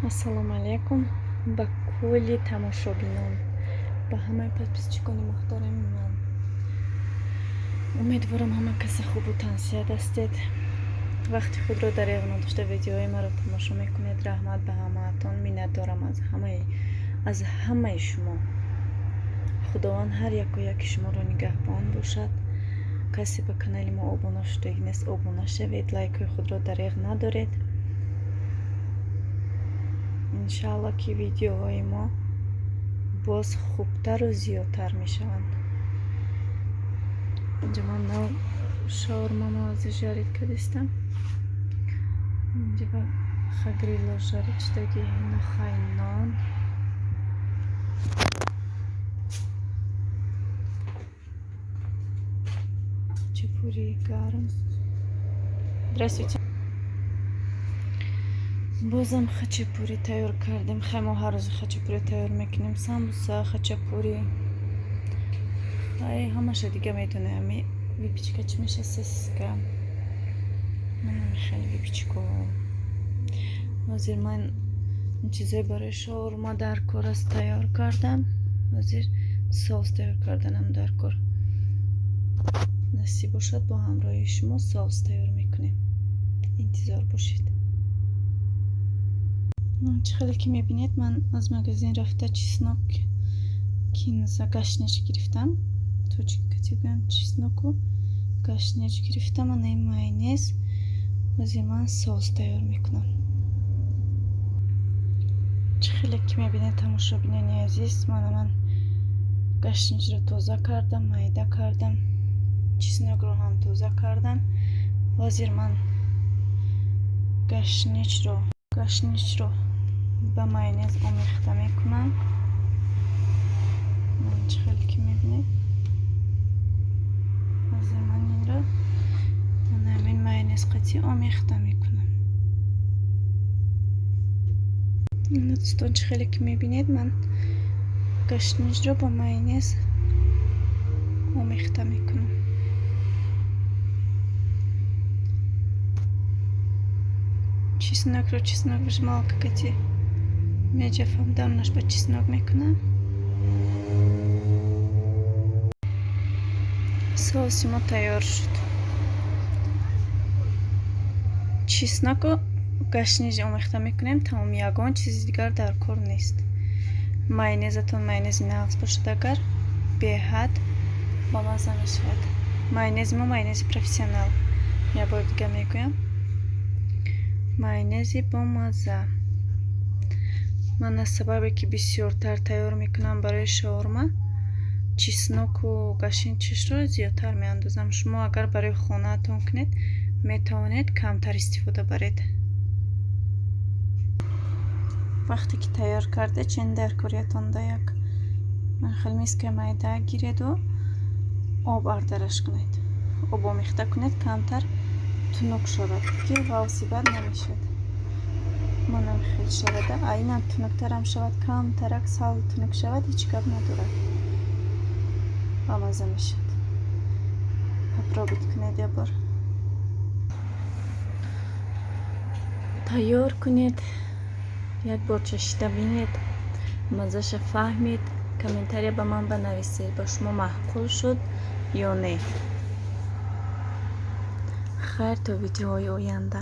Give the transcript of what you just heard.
ассалому алайкум ба кулли тамошобинон, ба ҳамаи подписчикони муҳтарами ман. умедворам ҳама каси хубу тансият ҳастед. вақти худро дареғ надошта видеои маро тамошо мекунед. раҳмат ба ҳамаатон, миннатдорам аз ҳамаи шумо. худованд ҳар яку яки шуморо нигаҳбон бошад. касе ба канали мо обуна шудаги нест, обуна шавед, лайкҳои худро дареғ надоред. иншалло ки видеоҳои мо боз хубтару зиёдтар мешаванд. инҷа ман нав шаурмамо аз жарид кадистам. инҷа ба хагрило жарид шудаги нохай нон. хачапури гарм. Здравствуйте. бозам хачапури тайёр кардем. мо ҳар рӯз хачапури тайёр мекунем. самбуса, хачапури, ҳамаша дига медоне. ами випечка чӣ меша? Сосиска. хеле випечко. ҳозир ман чизои барои шаурма дар кор аст, тайёр кардам. ҳозир соус тайёр карданам дар кор. насиб бошад бо ҳамроҳи шумо соус тайёр мекунем. интизор бошед. чӣ хеле ки мебинед, ман аз магазин рафта чеснок, кинза, гашнич гирифтам. тоҷики кати гӯям чесноку гашнич гирифтам. ана ин майонез. ҳозир ман соус тайёр мекунам. чӣ хеле ки мебинед тамошобинони азиз, ман гашничро тоза кардам, майда кардам, чеснокро ҳам тоза кардам. ҳозир ман гашничро ба майонез омехта мекунам. чӣ хеле ки мебинед. ҳозир ман инро ин майонез қатъи омехта мекунам. дӯстон, чӣ хеле ки мебинед, ман гашничро ба майонез омехта мекунам. чеснокро малка кати меҷафам, дамнаш ба чеснок мекунам. соуси мо тайёр шуд. чесноку гашнич омехта мекунем. тамом, ягон чизи дигар дар кор нест. майонезатон майонези нағз бошад, агар беҳад бомаза мешавад. майонези мо майонези профессионал. як бор дига мегӯям, майонези бомаза. ман аз сабабе ки бисёртар тайёр мекунам барои шаурма, чесноку гашничро зиёдтар меандозам. шумо агар барои хонаатон кунед, метавонед камтар истифода баред. вақте ки тайёр кардед, чин дар кoriятонда як хел миска майда гиреду об ардараш кунед. об омехта кунед, камтар тунук шавад, ки ғавсибад намешавад. манам хел шавада, айнан тунуктарам шавад, камтарак сал тунук шавад, ҳеҷ гап надорад. бамаза мешавад. попробуйте кунед як бор. тайёр кунед, як бор чашида бинед, мазаша фаҳмед, комментария ба ман банависед. ба шумо маъқул шуд ё не? хайр, то видеоҳои оянда.